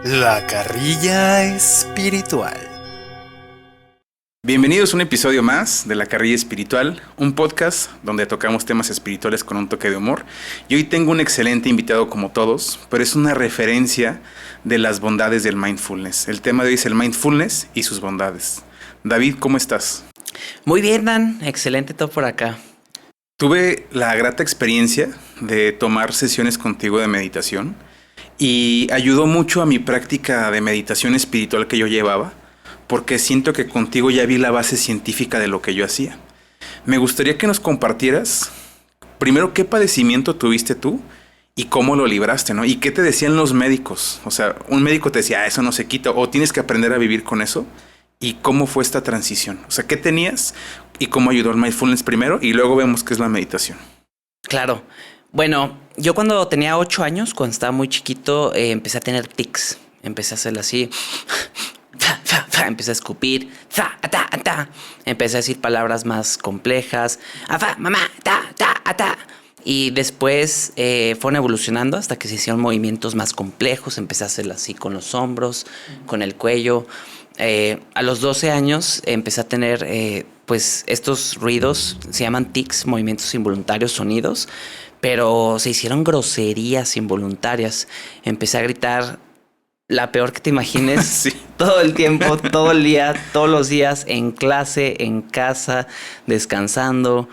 La carrilla espiritual. Bienvenidos a un episodio más de La Carrilla Espiritual, un podcast donde tocamos temas espirituales con un toque de humor. Y hoy tengo un excelente invitado como todos, pero es una referencia de las bondades del mindfulness. El tema de hoy es el mindfulness y sus bondades. David, ¿cómo estás? Muy bien, Dan. Excelente todo por acá. Tuve la grata experiencia de tomar sesiones contigo de meditación y ayudó mucho a mi práctica de meditación espiritual que yo llevaba, porque siento que contigo ya vi la base científica de lo que yo hacía. Me gustaría que nos compartieras, primero, qué padecimiento tuviste tú y cómo lo libraste, ¿no? Y qué te decían los médicos. O sea, un médico te decía, eso no se quita, o tienes que aprender a vivir con eso. ¿Y cómo fue esta transición? O sea, ¿qué tenías y cómo ayudó el mindfulness primero? Y luego vemos qué es la meditación. Claro. Bueno, yo cuando tenía 8 años, cuando estaba muy chiquito, empecé a tener tics. Empecé a hacerlo así. Empecé a escupir. Empecé a decir palabras más complejas. Mamá, Y después fueron evolucionando hasta que se hicieron movimientos más complejos. Empecé a hacerlo así con los hombros, con el cuello. A los 12 años empecé a tener pues estos ruidos, se llaman tics, movimientos involuntarios, sonidos, pero se hicieron groserías involuntarias. Empecé a gritar la peor que te imagines. Sí. Todo el tiempo, todo el día, todos los días, en clase, en casa, descansando.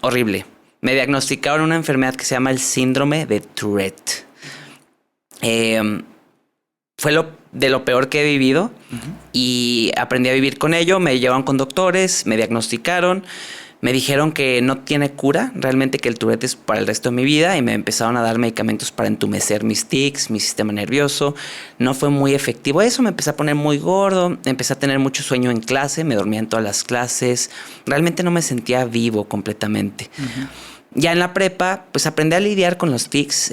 Horrible. Me diagnosticaron una enfermedad que se llama el síndrome de Tourette. Fue de lo peor que he vivido. Y aprendí a vivir con ello. Me llevaron con doctores, me diagnosticaron. Me dijeron que no tiene cura, realmente que el Tourette es para el resto de mi vida, y me empezaron a dar medicamentos para entumecer mis tics, mi sistema nervioso. No fue muy efectivo eso, me empecé a poner muy gordo, empecé a tener mucho sueño en clase, me dormía en todas las clases. Realmente no me sentía vivo completamente. Ya en la prepa, pues aprendí a lidiar con los tics.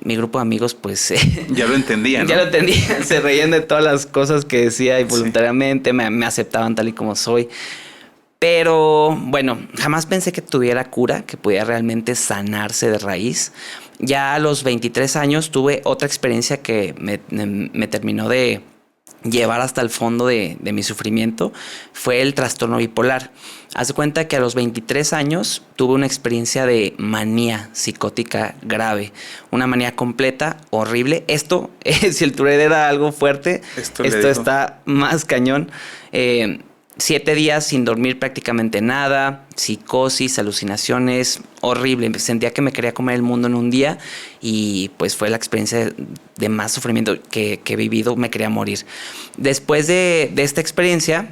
Mi grupo de amigos, pues... ya lo entendían, ¿no? Ya lo entendían. Se reían de todas las cosas que decía involuntariamente. Sí. Me aceptaban tal y como soy. Pero, bueno, jamás pensé que tuviera cura, que pudiera realmente sanarse de raíz. Ya a los 23 años tuve otra experiencia que me terminó de llevar hasta el fondo de mi sufrimiento. Fue el trastorno bipolar. Haz de cuenta que a los 23 años tuve una experiencia de manía psicótica grave. Una manía completa, horrible. Esto, si el Tourette era algo fuerte, esto está más cañón. 7 días sin dormir prácticamente nada, psicosis, alucinaciones, horrible. Sentía que me quería comer el mundo en un día y pues fue la experiencia de más sufrimiento que he vivido. Me quería morir. Después de esta experiencia,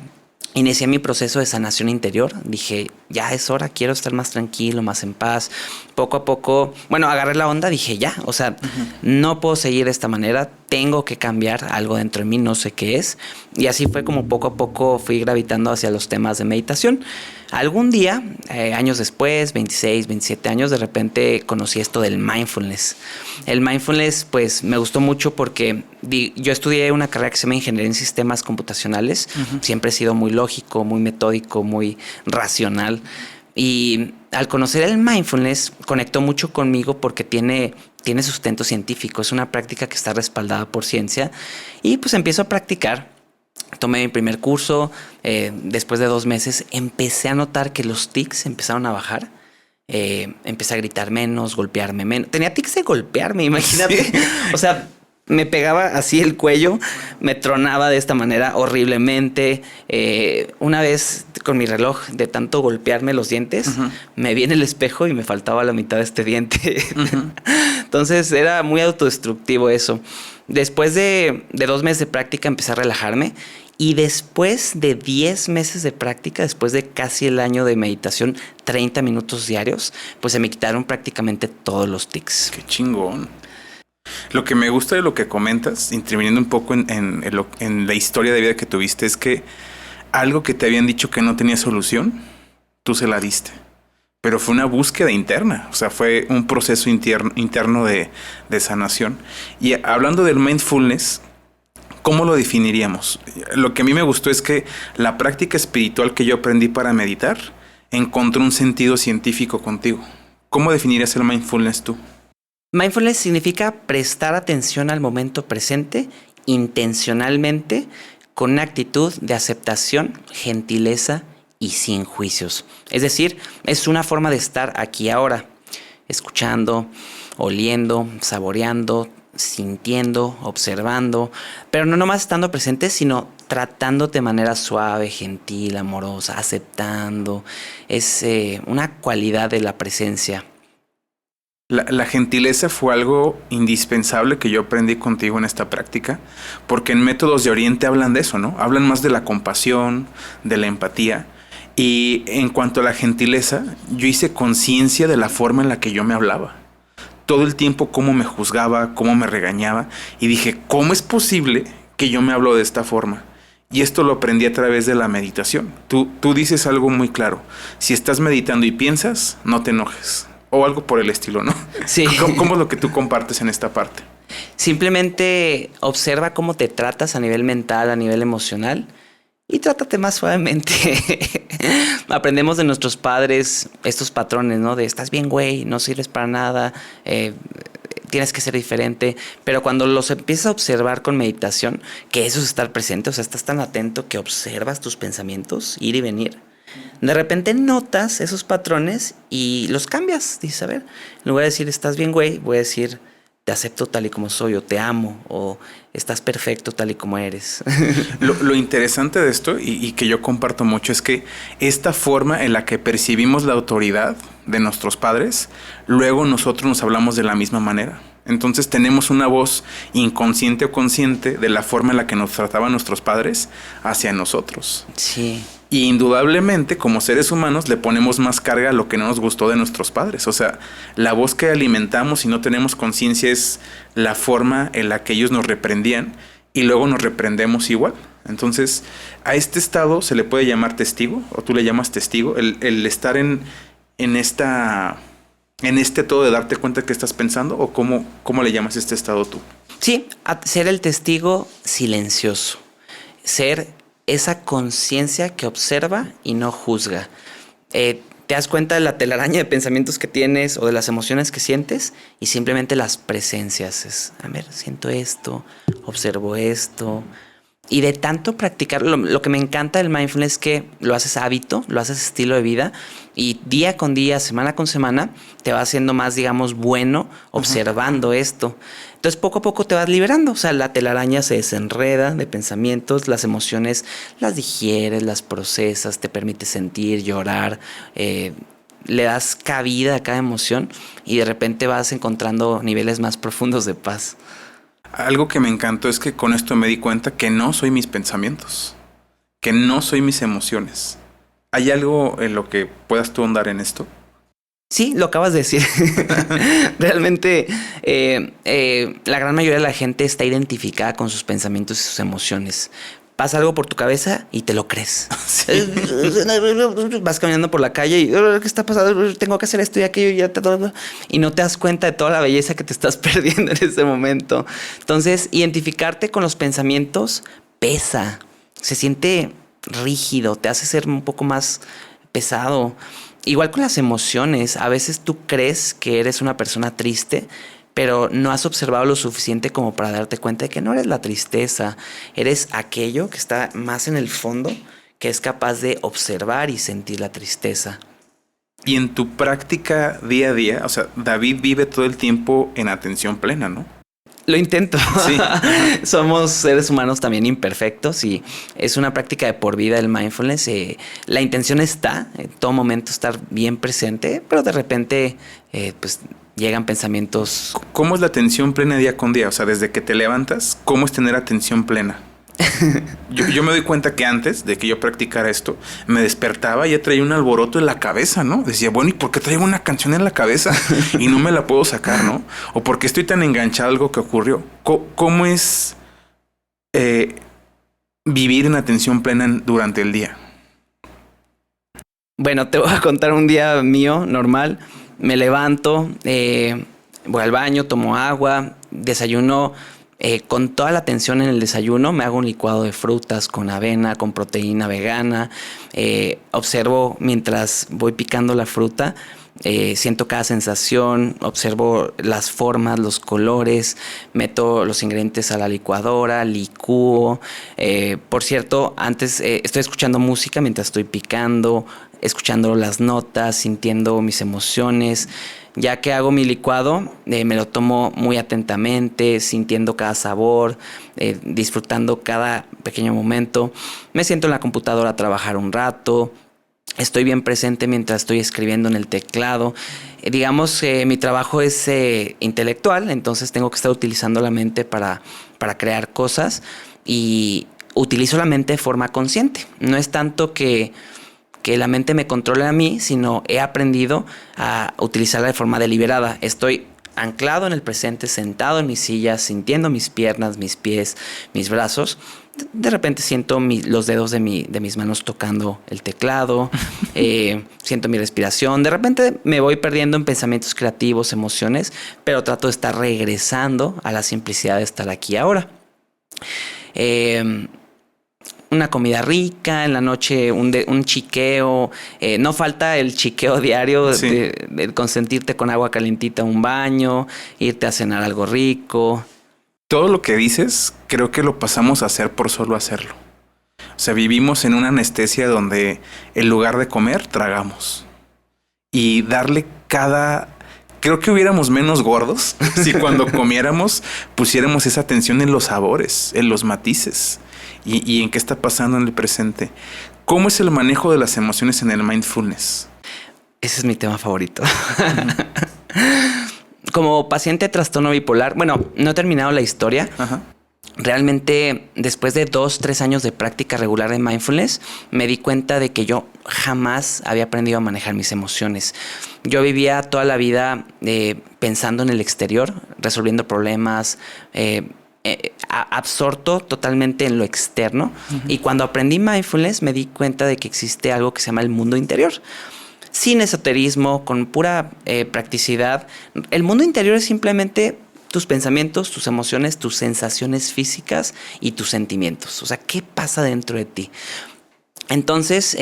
inicié mi proceso de sanación interior. Dije, ya es hora, quiero estar más tranquilo, más en paz. Poco a poco, bueno, agarré la onda, dije ya, o sea, no puedo seguir de esta manera, tengo que cambiar algo dentro de mí, no sé qué es. Y así fue como poco a poco fui gravitando hacia los temas de meditación. Algún día, años después, 26, 27 años, de repente conocí esto del mindfulness. El mindfulness, pues, me gustó mucho porque yo estudié una carrera que se llama Ingeniería en Sistemas Computacionales. Siempre he sido muy lógico, muy metódico, muy racional. Y al conocer el mindfulness, conectó mucho conmigo porque tiene sustento científico. Es una práctica que está respaldada por ciencia. Y pues empiezo a practicar. Tomé mi primer curso. Después de 2 meses empecé a notar que los tics empezaron a bajar. Empecé a gritar menos, golpearme menos. Tenía tics de golpearme, imagínate. Sí. O sea, me pegaba así el cuello, me tronaba de esta manera horriblemente. Una vez con mi reloj, de tanto golpearme los dientes, me vi en el espejo y me faltaba la mitad de este diente. Entonces era muy autodestructivo eso. Después de 2 meses de práctica empecé a relajarme. Y después de 10 meses de práctica, después de casi el año de meditación, 30 minutos diarios, pues se me quitaron prácticamente todos los tics. ¡Qué chingón! Lo que me gusta de lo que comentas, interviniendo un poco en la historia de vida que tuviste, es que algo que te habían dicho que no tenía solución, tú se la diste. Pero fue una búsqueda interna, o sea, fue un proceso interno de sanación. Y hablando del mindfulness, ¿cómo lo definiríamos? Lo que a mí me gustó es que la práctica espiritual que yo aprendí para meditar encontró un sentido científico contigo. ¿Cómo definirías el mindfulness tú? Mindfulness significa prestar atención al momento presente intencionalmente con una actitud de aceptación, gentileza y sin juicios. Es decir, es una forma de estar aquí ahora, escuchando, oliendo, saboreando, sintiendo, observando, pero no nomás estando presente, sino tratándote de manera suave, gentil, amorosa, aceptando. Es una cualidad de la presencia. La gentileza fue algo indispensable que yo aprendí contigo en esta práctica, porque en Métodos de Oriente hablan de eso, ¿no? Hablan más de la compasión, de la empatía. Y en cuanto a la gentileza, yo hice conciencia de la forma en la que yo me hablaba. Todo el tiempo cómo me juzgaba, cómo me regañaba. Y dije, ¿cómo es posible que yo me hablo de esta forma? Y esto lo aprendí a través de la meditación. Tú dices algo muy claro. Si estás meditando y piensas, no te enojes. O algo por el estilo, ¿no? Sí. ¿Cómo es lo que tú compartes en esta parte? Simplemente observa cómo te tratas a nivel mental, a nivel emocional y trátate más suavemente. Aprendemos de nuestros padres estos patrones, ¿no? De estás bien, güey, no sirves para nada, tienes que ser diferente. Pero cuando los empiezas a observar con meditación, que eso es estar presente, o sea, estás tan atento que observas tus pensamientos, ir y venir. De repente notas esos patrones y los cambias. Dices, a ver, en lugar de decir estás bien, güey, voy a decir te acepto tal y como soy, o te amo, o estás perfecto tal y como eres. Lo interesante de esto, y que yo comparto mucho, es que esta forma en la que percibimos la autoridad de nuestros padres, luego nosotros nos hablamos de la misma manera. Entonces tenemos una voz inconsciente o consciente de la forma en la que nos trataban nuestros padres hacia nosotros. Sí. Y indudablemente, como seres humanos, le ponemos más carga a lo que no nos gustó de nuestros padres. O sea, la voz que alimentamos y no tenemos conciencia es la forma en la que ellos nos reprendían y luego nos reprendemos igual. Entonces, a este estado se le puede llamar testigo, o tú le llamas testigo, el estar en este todo de darte cuenta que estás pensando, o ¿cómo le llamas este estado tú? Sí, ser el testigo silencioso. Ser esa conciencia que observa y no juzga. Te das cuenta de la telaraña de pensamientos que tienes o de las emociones que sientes y simplemente las presencias. Es, a ver, siento esto, observo esto. Y de tanto practicar, lo que me encanta del mindfulness es que lo haces hábito, lo haces estilo de vida y día con día, semana con semana, te va haciendo más, digamos, bueno observando esto. Entonces, poco a poco te vas liberando. O sea, la telaraña se desenreda de pensamientos, las emociones las digieres, las procesas, te permite sentir, llorar, le das cabida a cada emoción y de repente vas encontrando niveles más profundos de paz. Algo que me encantó es que con esto me di cuenta que no soy mis pensamientos, que no soy mis emociones. ¿Hay algo en lo que puedas tú ahondar en esto? Sí, lo acabas de decir. Realmente la gran mayoría de la gente está identificada con sus pensamientos y sus emociones. Pasa algo por tu cabeza y te lo crees. Sí. Vas caminando por la calle y ¿qué está pasando? Tengo que hacer esto y aquello y no te das cuenta de toda la belleza que te estás perdiendo en ese momento. Entonces, identificarte con los pensamientos pesa. Se siente rígido, te hace ser un poco más pesado. Igual con las emociones. A veces tú crees que eres una persona triste, pero no has observado lo suficiente como para darte cuenta de que no eres la tristeza, eres aquello que está más en el fondo, que es capaz de observar y sentir la tristeza. Y en tu práctica día a día, o sea, David vive todo el tiempo en atención plena, ¿no? Lo intento. Sí. Somos seres humanos también imperfectos y es una práctica de por vida el mindfulness. La intención está en todo momento estar bien presente, pero de repente pues llegan pensamientos. ¿Cómo es la atención plena día con día? O sea, desde que te levantas, ¿cómo es tener atención plena? Yo me doy cuenta que antes de que yo practicara esto, me despertaba y ya traía un alboroto en la cabeza, ¿no? Decía, bueno, ¿y por qué traigo una canción en la cabeza y no me la puedo sacar, ¿no? ¿O por qué estoy tan enganchado a algo que ocurrió? ¿Cómo es vivir en atención plena durante el día? Bueno, te voy a contar un día mío normal. Me levanto, voy al baño, tomo agua, desayuno. Con toda la atención en el desayuno, me hago un licuado de frutas con avena, con proteína vegana. Observo mientras voy picando la fruta siento cada sensación, observo las formas, los colores, meto los ingredientes a la licuadora, licúo. Por cierto, antes estoy escuchando música mientras estoy picando, escuchando las notas, sintiendo mis emociones. Ya que hago mi licuado, me lo tomo muy atentamente, sintiendo cada sabor, disfrutando cada pequeño momento. Me siento en la computadora a trabajar un rato. Estoy bien presente mientras estoy escribiendo en el teclado. Digamos que mi trabajo es intelectual, entonces tengo que estar utilizando la mente para crear cosas y utilizo la mente de forma consciente. No es tanto que la mente me controle a mí, sino he aprendido a utilizarla de forma deliberada. Estoy anclado en el presente, sentado en mi silla, sintiendo mis piernas, mis pies, mis brazos. De repente siento los dedos de mis manos tocando el teclado, siento mi respiración. De repente me voy perdiendo en pensamientos creativos, emociones, pero trato de estar regresando a la simplicidad de estar aquí ahora. Una comida rica, en la noche un chiqueo. No falta el chiqueo diario, sí, de consentirte con agua calentita, un baño, irte a cenar algo rico. Todo lo que dices, creo que lo pasamos a hacer por solo hacerlo. O sea, vivimos en una anestesia donde en lugar de comer, tragamos. Y darle creo que hubiéramos menos gordos si cuando comiéramos pusiéramos esa atención en los sabores, en los matices y en qué está pasando en el presente. ¿Cómo es el manejo de las emociones en el mindfulness? Ese es mi tema favorito. Como paciente de trastorno bipolar, bueno, no he terminado la historia. Ajá. Realmente, después de 2-3 años de práctica regular de mindfulness, me di cuenta de que yo jamás había aprendido a manejar mis emociones. Yo vivía toda la vida pensando en el exterior, resolviendo problemas, absorto totalmente en lo externo. Uh-huh. Y cuando aprendí mindfulness, me di cuenta de que existe algo que se llama el mundo interior. Sin esoterismo, con pura practicidad. El mundo interior es simplemente tus pensamientos, tus emociones, tus sensaciones físicas y tus sentimientos. O sea, ¿qué pasa dentro de ti? Entonces,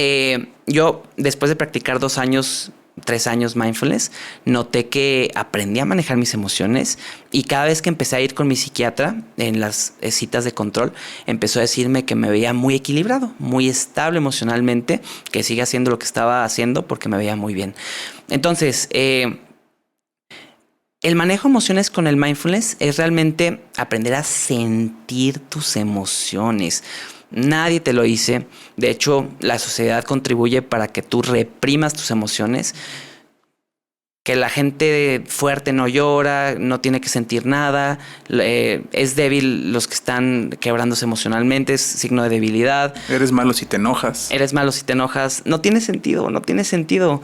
yo después de practicar 2 años, 3 años mindfulness, noté que aprendí a manejar mis emociones y cada vez que empecé a ir con mi psiquiatra en las citas de control, empezó a decirme que me veía muy equilibrado, muy estable emocionalmente, que siga haciendo lo que estaba haciendo porque me veía muy bien. Entonces, el manejo de emociones con el mindfulness es realmente aprender a sentir tus emociones. Nadie te lo dice. De hecho, la sociedad contribuye para que tú reprimas tus emociones. Que la gente fuerte no llora, no tiene que sentir nada. Es débil los que están quebrándose emocionalmente, es signo de debilidad. Eres malo si te enojas. Eres malo si te enojas. No tiene sentido, no tiene sentido.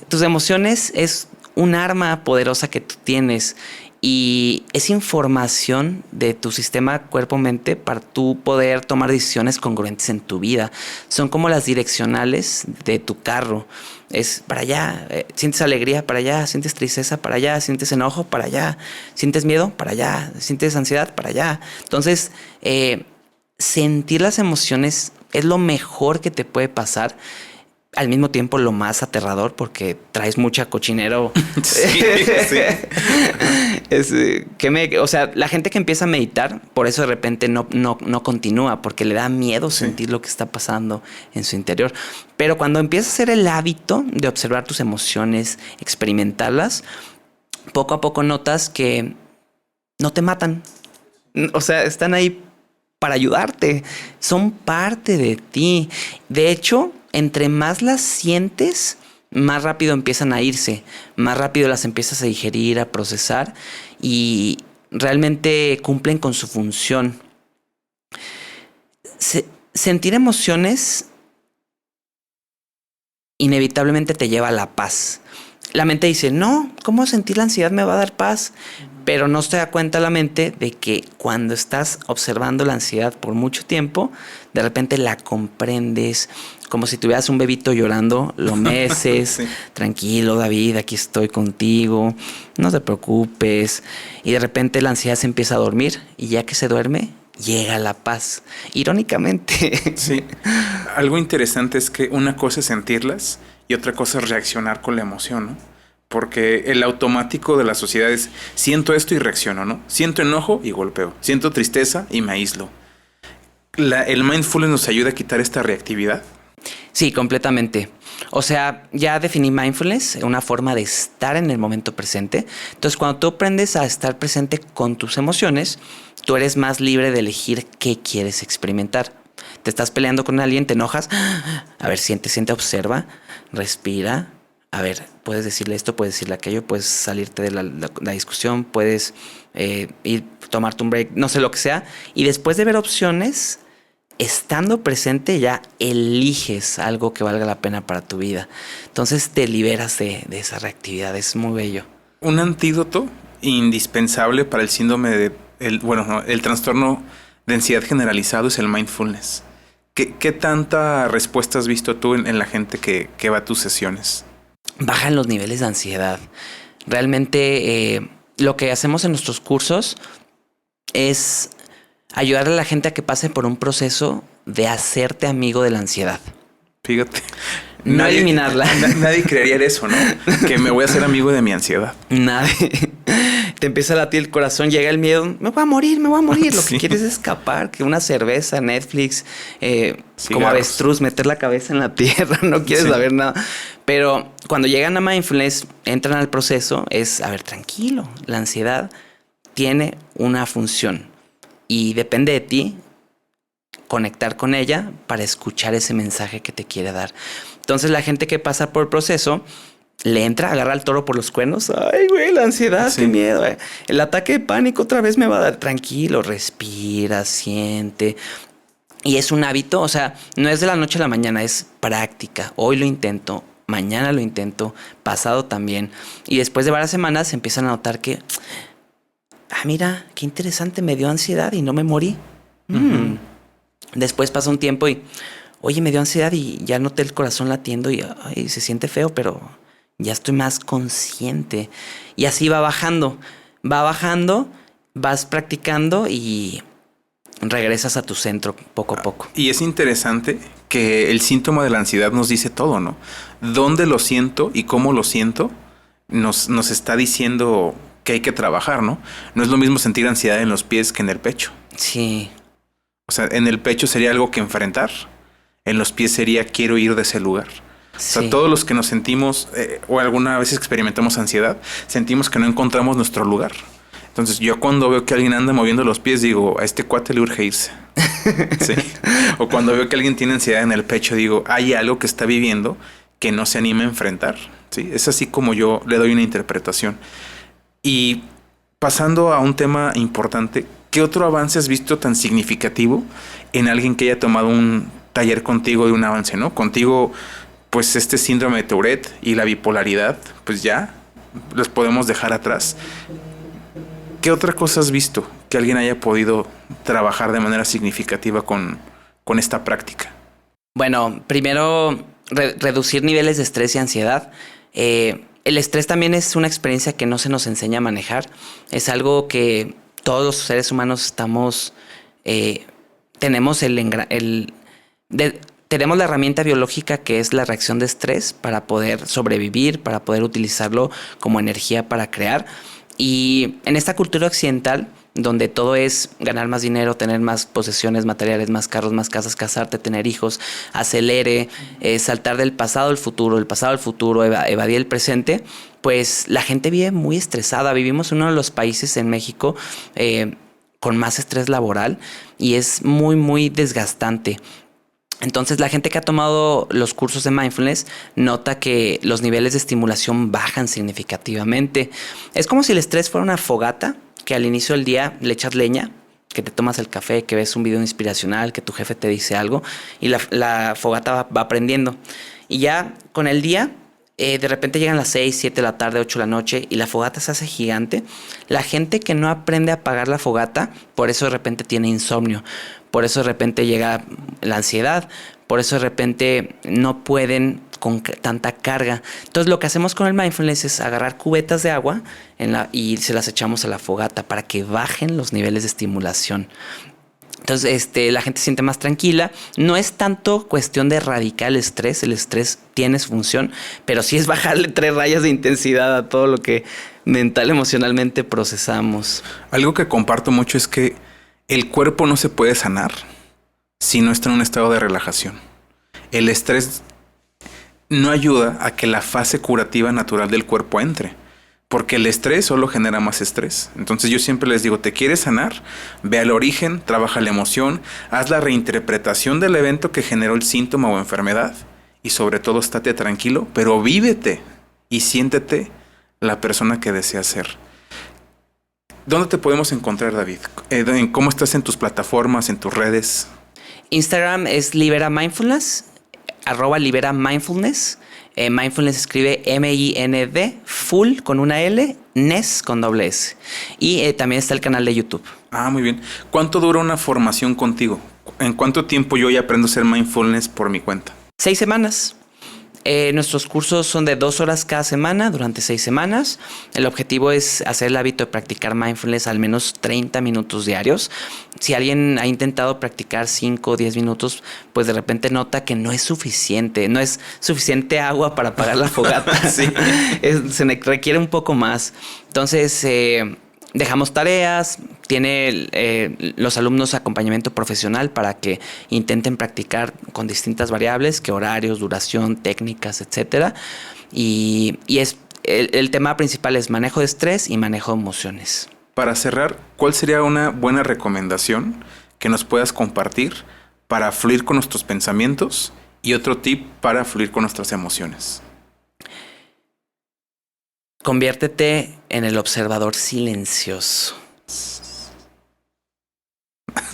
Tus emociones es un arma poderosa que tú tienes y es información de tu sistema cuerpo-mente para tú poder tomar decisiones congruentes en tu vida. Son como las direccionales de tu carro. Es para allá, sientes alegría para allá, sientes tristeza para allá, sientes enojo para allá, sientes miedo para allá, sientes ansiedad para allá. Entonces, sentir las emociones es lo mejor que te puede pasar. Al mismo tiempo lo más aterrador porque traes mucha cochinero. Sí, sí. O sea, la gente que empieza a meditar, por eso de repente no continúa, porque le da miedo sentir lo que está pasando en su interior. Pero cuando empiezas a hacer el hábito de observar tus emociones, experimentarlas, poco a poco notas que no te matan. O sea, están ahí para ayudarte. Son parte de ti. De hecho, entre más las sientes, más rápido empiezan a irse, más rápido las empiezas a digerir, a procesar y realmente cumplen con su función. Sentir emociones inevitablemente te lleva a la paz. La mente dice, no, ¿cómo sentir la ansiedad me va a dar paz? Pero no se da cuenta la mente de que cuando estás observando la ansiedad por mucho tiempo, de repente la comprendes, como si tuvieras un bebito llorando, lo meces, sí. Tranquilo, David, aquí estoy contigo, no te preocupes. Y de repente la ansiedad se empieza a dormir y ya que se duerme, llega la paz. Irónicamente. Sí. Algo interesante es que una cosa es sentirlas y otra cosa es reaccionar con la emoción, ¿no? porque el automático de la sociedad es siento esto y reacciono, ¿no? Siento enojo y golpeo, siento tristeza y me aíslo. ¿El mindfulness nos ayuda a quitar esta reactividad? Sí, completamente. O sea, ya definí mindfulness, una forma de estar en el momento presente. Entonces, cuando tú aprendes a estar presente con tus emociones, tú eres más libre de elegir qué quieres experimentar. Te estás peleando con alguien, te enojas. A ver, siente, observa, respira. A ver, puedes decirle esto, puedes decirle aquello, puedes salirte de la discusión, puedes ir, tomarte un break, no sé lo que sea. Y después de ver opciones, estando presente ya eliges algo que valga la pena para tu vida. Entonces te liberas de esa reactividad, es muy bello. Un antídoto indispensable para el síndrome de el trastorno de ansiedad generalizado es el mindfulness. ¿Qué tanta respuesta has visto tú en la gente que va a tus sesiones? Bajan los niveles de ansiedad. Realmente lo que hacemos en nuestros cursos es ayudar a la gente a que pase por un proceso de hacerte amigo de la ansiedad. Fíjate. No eliminarla. Nadie creería eso, ¿no? Que me voy a hacer amigo de mi ansiedad. Nadie. Te empieza a latir el corazón, llega el miedo. Me voy a morir. Lo Sí. que quieres es escapar, que una cerveza, Netflix, como avestruz, meter la cabeza en la tierra. No quieres saber nada. Pero cuando llegan a mindfulness, entran al proceso, a ver, tranquilo. La ansiedad tiene una función y depende de ti conectar con ella para escuchar ese mensaje que te quiere dar. Entonces la gente que pasa por el proceso le entra, agarra al toro por los cuernos. Ay, güey, la ansiedad, qué miedo. El ataque de pánico otra vez me va a dar. Tranquilo, respira, siente. Y es un hábito, o sea, no es de la noche a la mañana, es práctica. Hoy lo intento, mañana lo intento, pasado también. Y después de varias semanas empiezan a notar que, mira, qué interesante, me dio ansiedad y no me morí. Después pasa un tiempo y, oye, me dio ansiedad y ya noté el corazón latiendo y se siente feo, pero ya estoy más consciente. Y así va bajando, vas practicando y regresas a tu centro poco a poco. Y es interesante que el síntoma de la ansiedad nos dice todo, ¿no? Dónde lo siento y cómo lo siento nos está diciendo que hay que trabajar, ¿no? No es lo mismo sentir ansiedad en los pies que en el pecho. Sí. O sea, en el pecho sería algo que enfrentar. En los pies sería quiero ir de ese lugar. Sí. O sea, todos los que nos sentimos o alguna vez experimentamos ansiedad, sentimos que no encontramos nuestro lugar. Entonces yo cuando veo que alguien anda moviendo los pies digo, a este cuate le urge irse. Sí. O cuando veo que alguien tiene ansiedad en el pecho digo, hay algo que está viviendo que no se anima a enfrentar. ¿Sí? Es así como yo le doy una interpretación. Y pasando a un tema importante, ¿qué otro avance has visto tan significativo en alguien que haya tomado un taller contigo de un avance, ¿no? Contigo, pues este síndrome de Tourette y la bipolaridad, pues ya los podemos dejar atrás. ¿Qué otra cosa has visto que alguien haya podido trabajar de manera significativa con esta práctica? Bueno, primero reducir niveles de estrés y ansiedad. El estrés también es una experiencia que no se nos enseña a manejar. Es algo que todos los seres humanos tenemos tenemos la herramienta biológica que es la reacción de estrés para poder sobrevivir, para poder utilizarlo como energía para crear. Y en esta cultura occidental, donde todo es ganar más dinero, tener más posesiones materiales, más carros, más casas, casarte, tener hijos, acelere, saltar del pasado al futuro, evadir el presente, pues la gente vive muy estresada. Vivimos en uno de los países en México con más estrés laboral y es muy, muy desgastante. Entonces la gente que ha tomado los cursos de mindfulness nota que los niveles de estimulación bajan significativamente. Es como si el estrés fuera una fogata que al inicio del día le echas leña, que te tomas el café, que ves un video inspiracional, que tu jefe te dice algo y la fogata va prendiendo. Y ya con el día, de repente llegan las 6, 7 de la tarde, 8 de la noche y la fogata se hace gigante. La gente que no aprende a apagar la fogata, por eso de repente tiene insomnio. Por eso de repente llega la ansiedad, por eso de repente no pueden con tanta carga. Entonces lo que hacemos con el mindfulness es agarrar cubetas de agua y se las echamos a la fogata para que bajen los niveles de estimulación. Entonces, la gente se siente más tranquila. No es tanto cuestión de erradicar el estrés. El estrés tiene su función, pero sí es bajarle 3 rayas de intensidad a todo lo que mental, emocionalmente procesamos. Algo que comparto mucho es que el cuerpo no se puede sanar si no está en un estado de relajación. El estrés no ayuda a que la fase curativa natural del cuerpo entre. Porque el estrés solo genera más estrés. Entonces yo siempre les digo, ¿te quieres sanar? Ve al origen, trabaja la emoción, haz la reinterpretación del evento que generó el síntoma o enfermedad. Y sobre todo, estate tranquilo, pero vívete y siéntete la persona que deseas ser. ¿Dónde te podemos encontrar, David? ¿Cómo estás en tus plataformas, en tus redes? Instagram es Libera Mindfulness, @Libera Mindfulness. Mindfulness escribe M-I-N-D, full con una L, Ness con doble S. Y también está el canal de YouTube. Ah, muy bien. ¿Cuánto dura una formación contigo? ¿En cuánto tiempo yo ya aprendo a hacer mindfulness por mi cuenta? 6 semanas. Nuestros cursos son de 2 horas cada semana durante 6 semanas. El objetivo es hacer el hábito de practicar mindfulness al menos 30 minutos diarios. Si alguien ha intentado practicar 5 o 10 minutos, pues de repente nota que no es suficiente. No es suficiente agua para apagar la fogata. Sí. Se requiere un poco más. Entonces, dejamos tareas, los alumnos acompañamiento profesional para que intenten practicar con distintas variables, que horarios, duración, técnicas, etcétera. Y el tema principal es manejo de estrés y manejo de emociones. Para cerrar, ¿cuál sería una buena recomendación que nos puedas compartir para fluir con nuestros pensamientos y otro tip para fluir con nuestras emociones? Conviértete en el observador silencioso.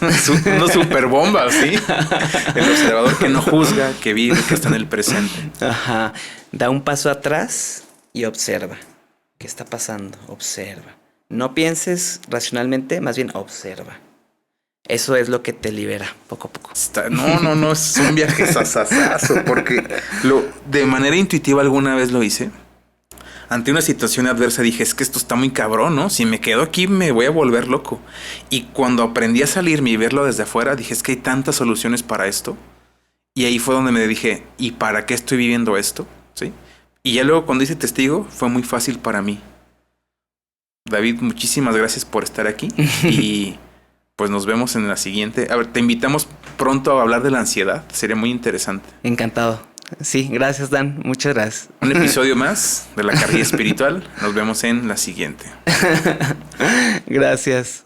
Una super bomba, ¿sí? El observador que no juzga, que vive, que está en el presente. Ajá. Da un paso atrás y observa. ¿Qué está pasando? Observa. No pienses racionalmente, más bien observa. Eso es lo que te libera poco a poco. No, es un viaje sasasazo, porque de manera intuitiva alguna vez lo hice. Ante una situación adversa dije, es que esto está muy cabrón, ¿no? Si me quedo aquí me voy a volver loco. Y cuando aprendí a salirme y verlo desde afuera, dije, es que hay tantas soluciones para esto. Y ahí fue donde me dije, ¿y para qué estoy viviendo esto? ¿Sí? Y ya luego cuando hice testigo, fue muy fácil para mí. David, muchísimas gracias por estar aquí. Y pues nos vemos en la siguiente. A ver, te invitamos pronto a hablar de la ansiedad. Sería muy interesante. Encantado. Sí, gracias, Dan. Muchas gracias. Un episodio más de La Carrilla Espiritual. Nos vemos en la siguiente. Gracias.